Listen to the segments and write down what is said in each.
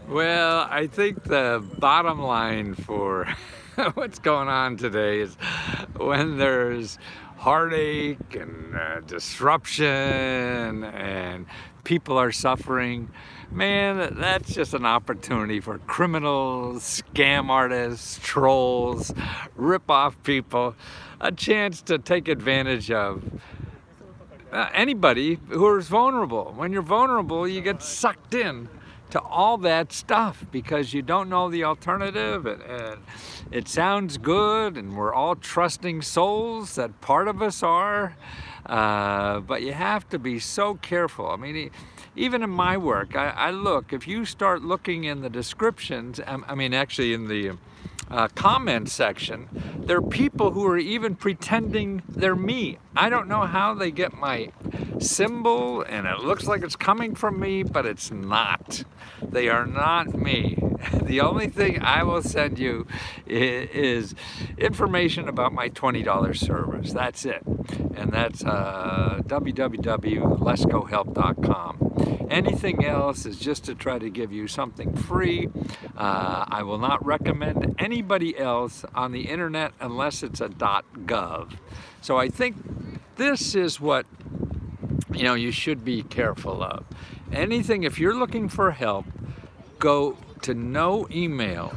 Well, I think the bottom line for what's going on today is when there's heartache and disruption and people are suffering, man, that's just an opportunity for criminals, scam artists, trolls, rip-off people, a chance to take advantage of anybody who is vulnerable. When you're vulnerable, you get sucked in to all that stuff because you don't know the alternative, and it sounds good, and we're all trusting souls, that part of us are, but you have to be so careful. I mean, even in my work, I look, if you start looking in the descriptions, actually in the comment section, there are people who are even pretending they're me. I don't know how they get my symbol and it looks like it's coming from me, but it's not. They are not me. The only thing I will send you is information about my $20 service. That's it. And that's www.letsgohelp.com. Anything else is just to try to give you something free. I will not recommend anybody else on the internet unless it's a .gov. So I think this is what you should be careful of. Anything, if you're looking for help, go to no email,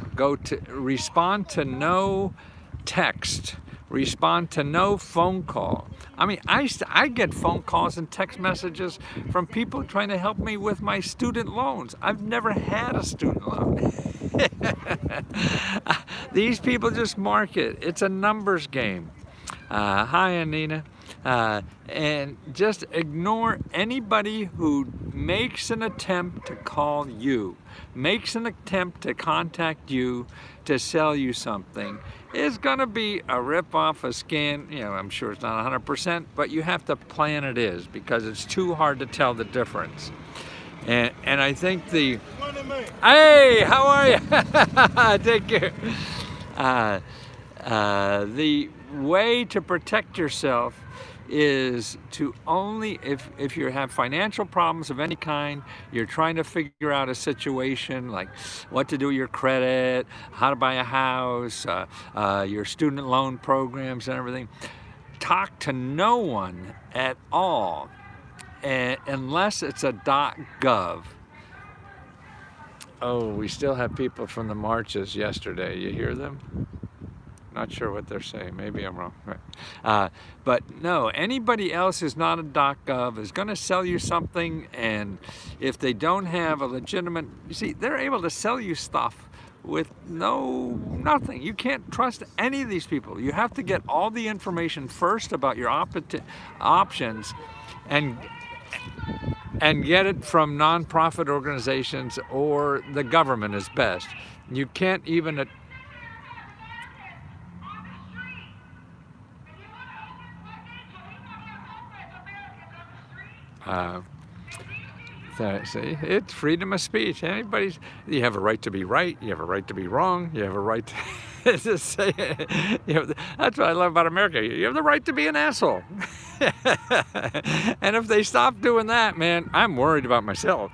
respond to no text, respond to no phone call. I mean, I get phone calls and text messages from people trying to help me with my student loans. I've never had a student loan. These people just market. It's a numbers game. Hi, Anina. And just ignore anybody who makes an attempt to call you, makes an attempt to contact you to sell you something. It's going to be a rip-off, a scam. I'm sure it's not 100%, but you have to plan it is because it's too hard to tell the difference. And I think hey, how are you? Take care. The way to protect yourself is to only, if you have financial problems of any kind, you're trying to figure out a situation like what to do with your credit, how to buy a house, your student loan programs and everything, talk to no one at all unless it's a .gov. Oh, we still have people from the marches yesterday. You hear them? Not sure what they're saying. Maybe I'm wrong. Right. But no, anybody else who's not a .gov is going to sell you something, and if they don't have a legitimate, you see, they're able to sell you stuff with nothing. You can't trust any of these people. You have to get all the information first about your options, and get it from nonprofit organizations or the government is best. You can't even see, it's freedom of speech. You have a right to be right. You have a right to be wrong. You have a right to say it. That's what I love about America. You have the right to be an asshole. And if they stop doing that, man, I'm worried about myself.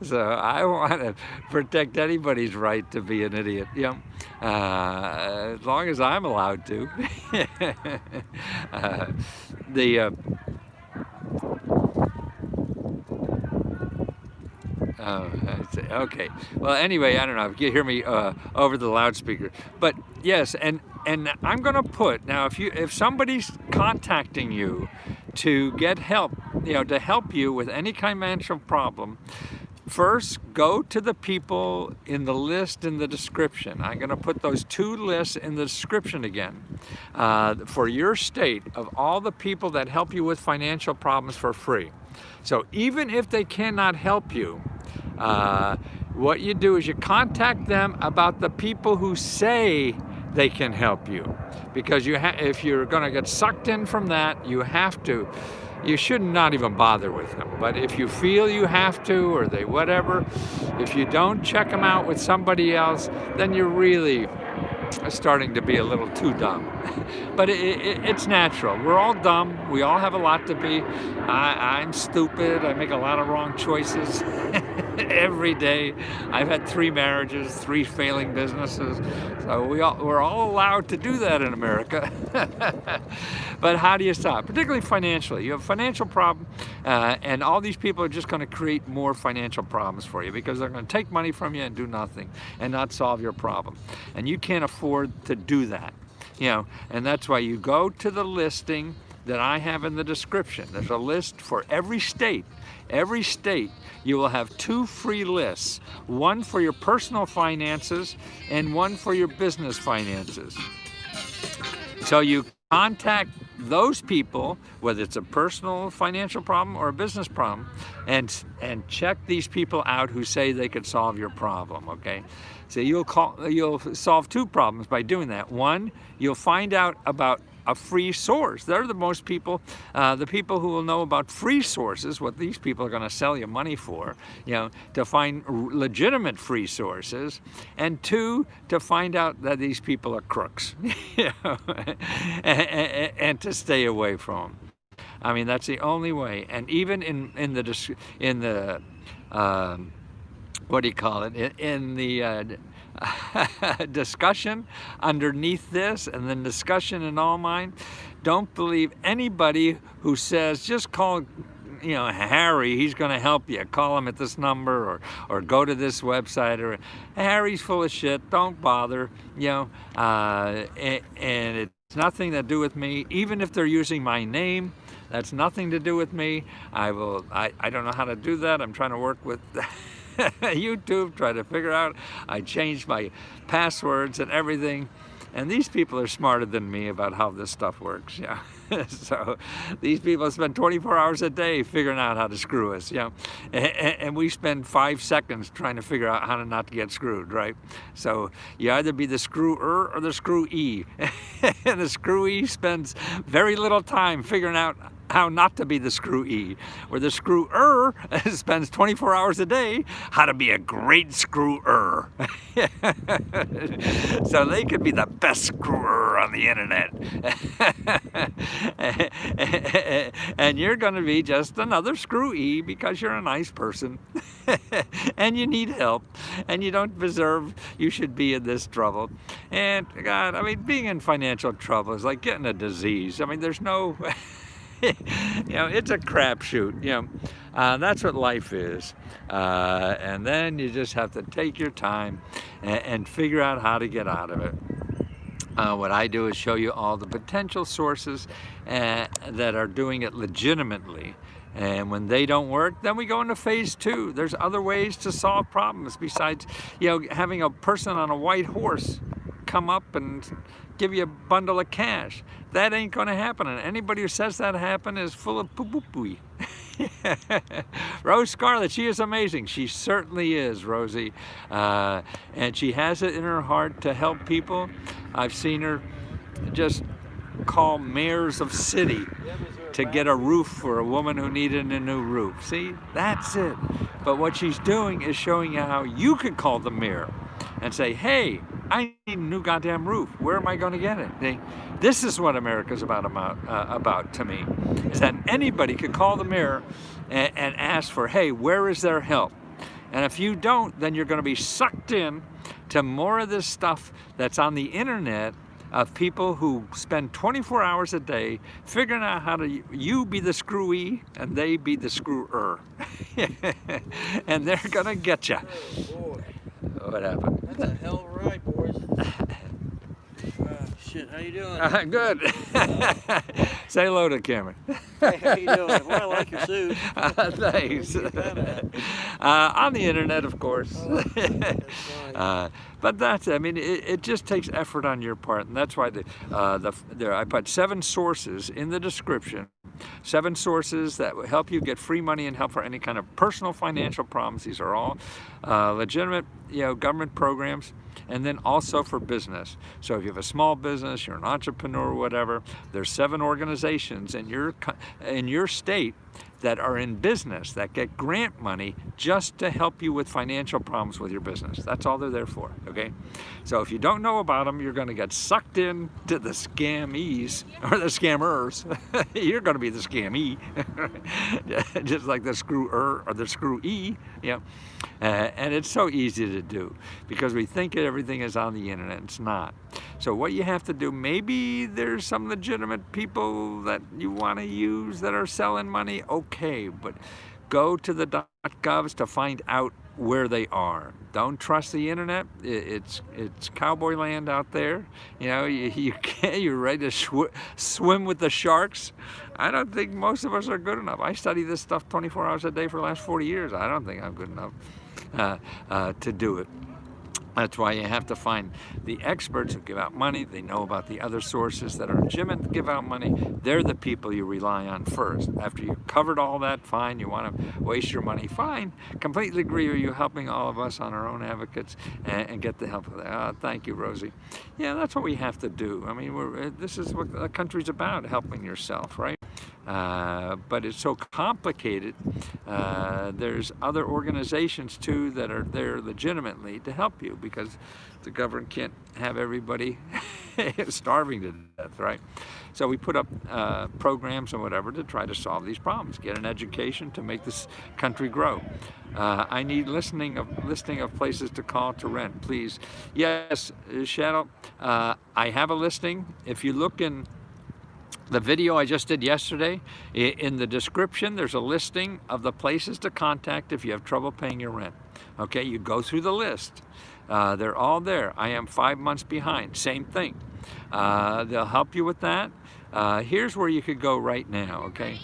So I want to protect anybody's right to be an idiot. As long as I'm allowed to. Okay. Well, anyway, I don't know if you hear me over the loudspeaker, but yes, and I'm going to put now if somebody's contacting you to get help, to help you with any kind of financial problem, first go to the people in the list in the description. I'm going to put those two lists in the description again for your state of all the people that help you with financial problems for free. So even if they cannot help you, what you do is you contact them about the people who say they can help you, because if you're going to get sucked in from that, you should not even bother with them. But if you feel you have to, or whatever, if you don't check them out with somebody else, then you're really starting to be a little too dumb. But it's natural. We're all dumb. We all have a lot to be. I'm stupid. I make a lot of wrong choices every day. I've had 3 marriages, 3 failing businesses. So we're all allowed to do that in America. But how do you stop? Particularly financially. You have a financial problem, and all these people are just going to create more financial problems for you because they're going to take money from you and do nothing and not solve your problem. And you can't afford to do that. And that's why you go to the listing that I have in the description. There's a list for every state. Every state, you will have 2 free lists, one for your personal finances and one for your business finances. So you contact those people, whether it's a personal financial problem or a business problem, and check these people out who say they could solve your problem, okay? So you'll solve 2 problems by doing that. One, you'll find out about a free source. They're the most people, the people who will know about free sources, what these people are going to sell you money for, to find legitimate free sources. And 2, to find out that these people are crooks, and to stay away from them. I mean, that's the only way. And even in the what do you call it? In the discussion underneath this, and then discussion in all mine, don't believe anybody who says just call Harry, he's going to help you, call him at this number, or go to this website, or Harry's full of shit, don't bother, and it's nothing to do with me. Even if they're using my name, that's nothing to do with me. I don't know how to do that. I'm trying to work with YouTube, try to figure out. I changed my passwords and everything, and these people are smarter than me about how this stuff works. So these people spend 24 hours a day figuring out how to screw us. And we spend 5 seconds trying to figure out how to not to get screwed, right? So you either be the screwer or the screw-e. And the screw-e spends very little time figuring out how not to be the screw-e, where the screwer spends 24 hours a day how to be a great screwer. So they could be the best screwer on the internet. And you're going to be just another screw-e because you're a nice person and you need help and you don't deserve, you should be in this trouble. And God, I mean, being in financial trouble is like getting a disease. I mean, there's no... it's a crapshoot. That's what life is. And then you just have to take your time and figure out how to get out of it. What I do is show you all the potential sources that are doing it legitimately. And when they don't work, then we go into phase 2. There's other ways to solve problems besides, having a person on a white horse come up and give you a bundle of cash. That ain't going to happen. And anybody who says that happened is full of poo-poo-poo. Rose Scarlett, she is amazing. She certainly is, Rosie. And she has it in her heart to help people. I've seen her just call mayors of city to get a roof for a woman who needed a new roof. See, that's it. But what she's doing is showing you how you can call the mayor and say, hey, I need a new goddamn roof. Where am I going to get it? This is what America's about to me, is that anybody could call the mayor and ask for, hey, where is their help? And if you don't, then you're going to be sucked in to more of this stuff that's on the internet of people who spend 24 hours a day figuring out how to you be the screwy and they be the screwer. And they're going to get you. Oh, What happened? that's a hell of a ride, boys. Shit, how you doing? Good. Say hello to Cameron. Hey, how you doing? Well, I like your suit. Thanks. Where'd you get that On the internet, of course. That's nice. But that's, I mean, it just takes effort on your part, and that's why I put 7 sources in the description. 7 sources that will help you get free money and help for any kind of personal financial problems. These are all legitimate government programs, and then also for business. So if you have a small business, you're an entrepreneur, whatever, there's 7 organizations in your state that are in business that get grant money just to help you with financial problems with your business. That's all they're there for, okay? So if you don't know about them, you're going to get sucked in to the scammees or the scammers. You're going to be the scammee, just like the screw-er or the screw-e, and it's so easy to do because we think everything is on the internet. It's not. So what you have to do, maybe there's some legitimate people that you want to use that are selling money, okay, but go to the .govs to find out where they are. Don't trust the internet. It's cowboy land out there. You're ready to swim with the sharks. I don't think most of us are good enough. I study this stuff 24 hours a day for the last 40 years. I don't think I'm good enough to do it. That's why you have to find the experts who give out money. They know about the other sources that are legitimate to give out money. They're the people you rely on first. After you've covered all that, fine. You want to waste your money, fine. Completely agree with you, helping all of us on our own advocates and get the help of that. Thank you, Rosie. Yeah, that's what we have to do. I mean, this is what the country's about, helping yourself, right? But it's so complicated. There's other organizations too that are there legitimately to help you because the government can't have everybody starving to death, right? So we put up programs and whatever to try to solve these problems, get an education to make this country grow. I need listing of places to call to rent, please. Yes, Shadow, I have a listing. If you look in the video I just did yesterday, in the description, there's a listing of the places to contact if you have trouble paying your rent. Okay, you go through the list. They're all there. I am 5 months behind. Same thing. They'll help you with that. Here's where you could go right now, okay?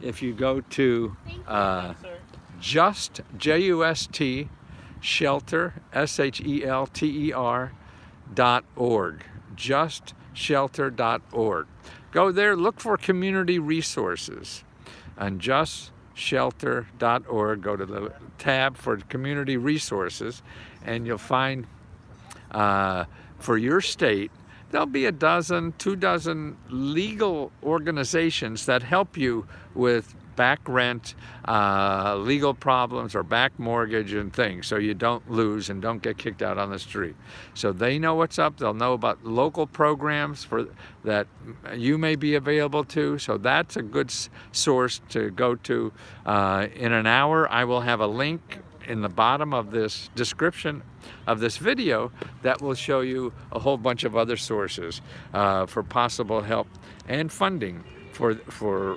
If you go to just, J-U-S-T, shelter, SHELTER.org. justshelter.org. Go there, look for community resources on justshelter.org. Go to the tab for community resources, and you'll find for your state, there'll be 2 dozen legal organizations that help you with back rent, legal problems, or back mortgage and things, so you don't lose and don't get kicked out on the street. So they know what's up. They'll know about local programs that you may be available to. So that's a good source to go to. In an hour, I will have a link in the bottom of this description of this video that will show you a whole bunch of other sources for possible help and funding for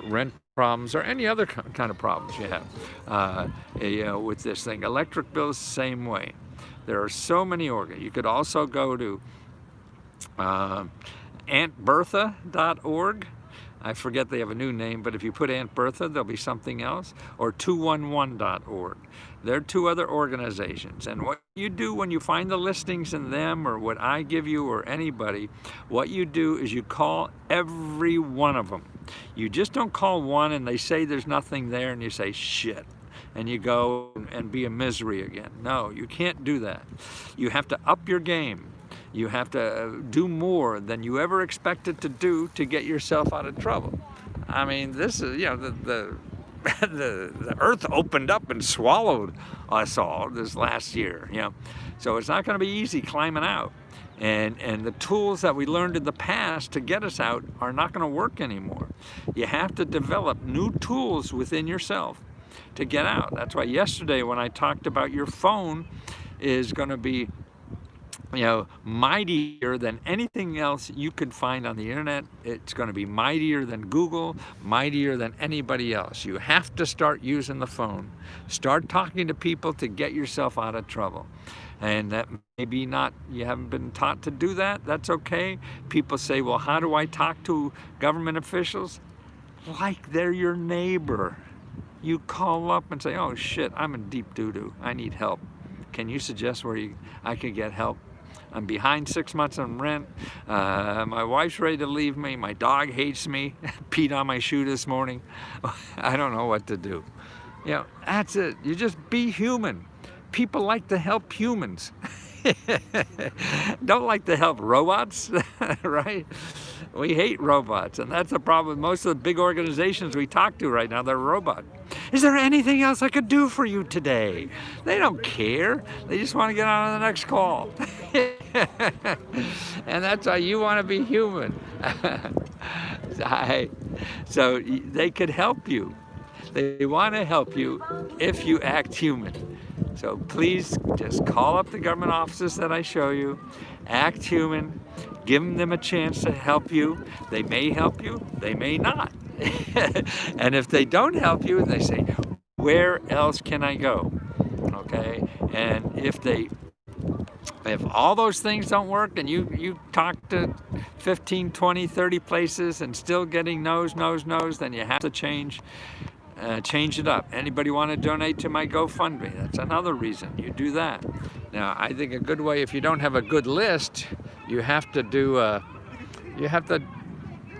rent problems or any other kind of problems you have with this thing. Electric bills, same way. There are so many organs. You could also go to AuntBertha.org. I forget they have a new name, but if you put Aunt Bertha, there'll be something else, or 211.org. There are 2 other organizations, and what you do when you find the listings in them or what I give you or anybody, what you do is you call every one of them. You just don't call one and they say there's nothing there and you say shit and you go and be a misery again. No, you can't do that. You have to up your game. You have to do more than you ever expected to do to get yourself out of trouble. I mean, this is, the earth opened up and swallowed us all this last year, So it's not going to be easy climbing out. And the tools that we learned in the past to get us out are not going to work anymore. You have to develop new tools within yourself to get out. That's why yesterday when I talked about your phone is going to be mightier than anything else you could find on the internet. It's going to be mightier than Google, mightier than anybody else. You have to start using the phone. Start talking to people to get yourself out of trouble. And that maybe not, you haven't been taught to do that. That's okay. People say, well, how do I talk to government officials? Like they're your neighbor. You call up and say, oh shit, I'm in deep doo-doo. I need help. Can you suggest where I could get help? I'm behind 6 months on rent. My wife's ready to leave me. My dog hates me. Peed on my shoe this morning. I don't know what to do. That's it. You just be human. people like to help humans. Don't like to help robots, right? We hate robots, and that's the problem. Most of the big organizations we talk to right now, they're robots. Is there anything else I could do for you today? They don't care. They just want to get on to the next call. And that's why you want to be human. So they could help you. They want to help you if you act human. So please just call up the government offices that I show you, act human, give them a chance to help you. They may help you, they may not. And if they don't help you, they say, where else can I go? Okay, and if all those things don't work and you talk to 15, 20, 30 places and still getting no's, then you have to change it up. Anybody want to donate to my GoFundMe? That's another reason you do that. Now, I think a good way, if you don't have a good list, you have to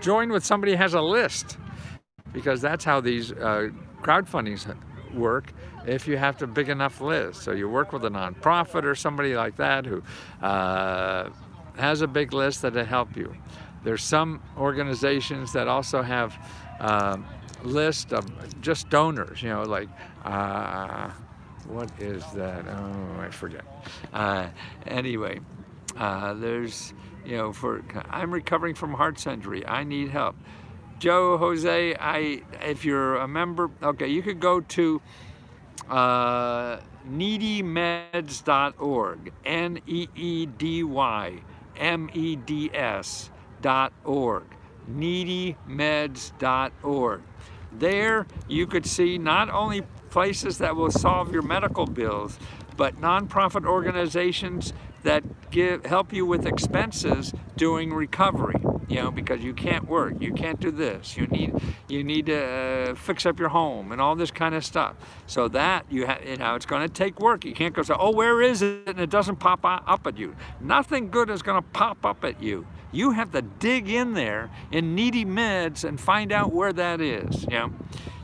join with somebody who has a list, because that's how these crowdfundings work. If you have a big enough list, so you work with a nonprofit or somebody like that who has a big list that'll help you. There's some organizations that also have list of just donors, like what is that? Oh, I forget. Anyway, there's, I'm recovering from heart surgery. I need help. Joe, Jose, if you're a member, okay, you could go to needymeds.org, needymeds.org, needymeds.org. There you could see not only places that will solve your medical bills, but nonprofit organizations that help you with expenses during recovery. Because you can't work, you can't do this, you need to fix up your home and all this kind of stuff. So that it's going to take work. You can't go say, oh, where is it? And it doesn't pop up at you. Nothing good is going to pop up at you. You have to dig in there in Needy Meds and find out where that is.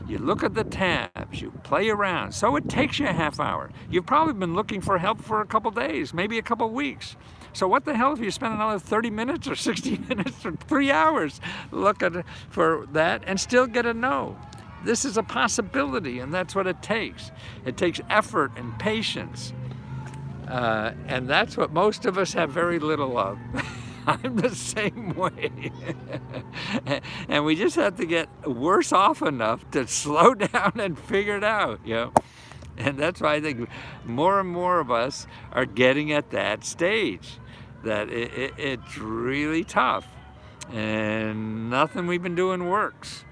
You look at the tabs, you play around. So it takes you a half hour. You've probably been looking for help for a couple days, maybe a couple weeks. So what the hell if you spend another 30 minutes or 60 minutes or 3 hours looking for that and still get a no? This is a possibility, and that's what it takes. It takes effort and patience. And that's what most of us have very little of. I'm the same way. And we just have to get worse off enough to slow down and figure it out, And that's why I think more and more of us are getting at that stage, that it's really tough and nothing we've been doing works.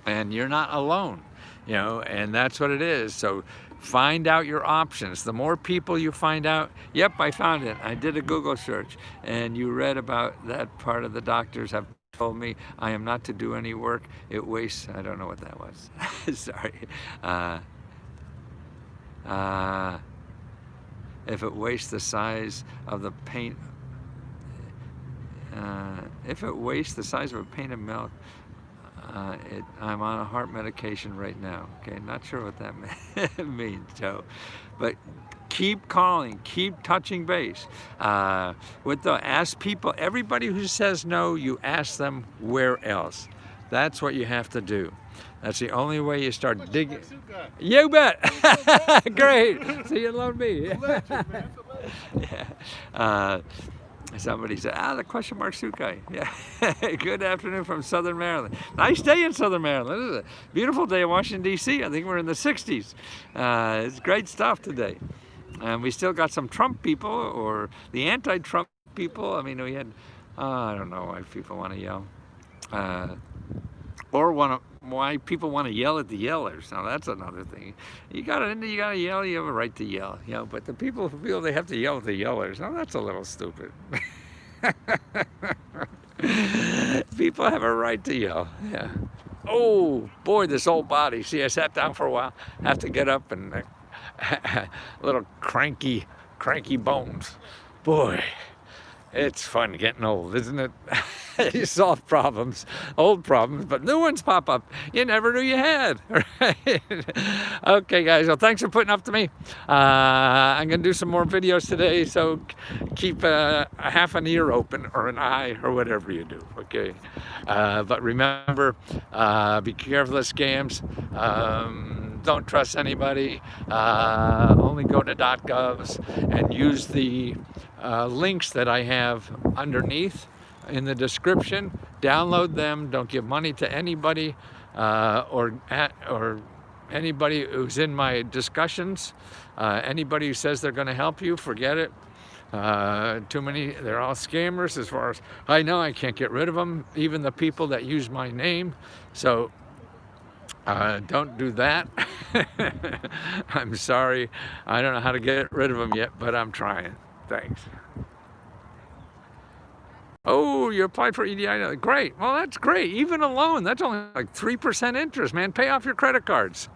And you're not alone, and that's what it is. So find out your options. The more people you find out, yep, I found it. I did a Google search, and you read about that part of the doctors have told me I am not to do any work. It wastes, I don't know what that was. Sorry. If it wastes the size of the paint, if it wastes the size of a painted milk, I'm on a heart medication right now. Okay, not sure what that means, Joe, but keep calling, keep touching base. Ask people. Everybody who says no, you ask them where else. That's what you have to do. That's the only way you start digging. You bet. Great. So you love me. Yeah. Somebody said, the question mark Sukai. Yeah. Good afternoon from Southern Maryland. Nice day in Southern Maryland. This is a beautiful day in Washington, D.C. I think we're in the 60s. It's great stuff today. And we still got some Trump people, or the anti-Trump people. I mean, we had, I don't know why people want to yell. Or why people want to yell at the yellers. Now that's another thing. You gotta yell, you have a right to yell. But the people who feel they have to yell at the yellers, now that's a little stupid. People have a right to yell. Yeah. Oh boy, this old body. See, I sat down for a while. I have to get up and little cranky bones. Boy. It's fun getting old, isn't it? You solve problems, old problems, but new ones pop up you never knew you had. Right? Okay, guys, well, thanks for putting up to me. I'm going to do some more videos today, so keep a half an ear open, or an eye, or whatever you do, okay? But remember, be careful of scams. Don't trust anybody. Only go to .govs and use the links that I have underneath in the description. Download them. Don't give money to anybody or anybody who's in my discussions. Anybody who says they're going to help you, forget it. Too many, they're all scammers as far as I know. I can't get rid of them, even the people that use my name. So don't do that. I'm sorry. I don't know how to get rid of them yet, but I'm trying. Thanks. Oh, you applied for EDI? Great. Well, that's great. Even a loan, that's only like 3% interest, man. Pay off your credit cards.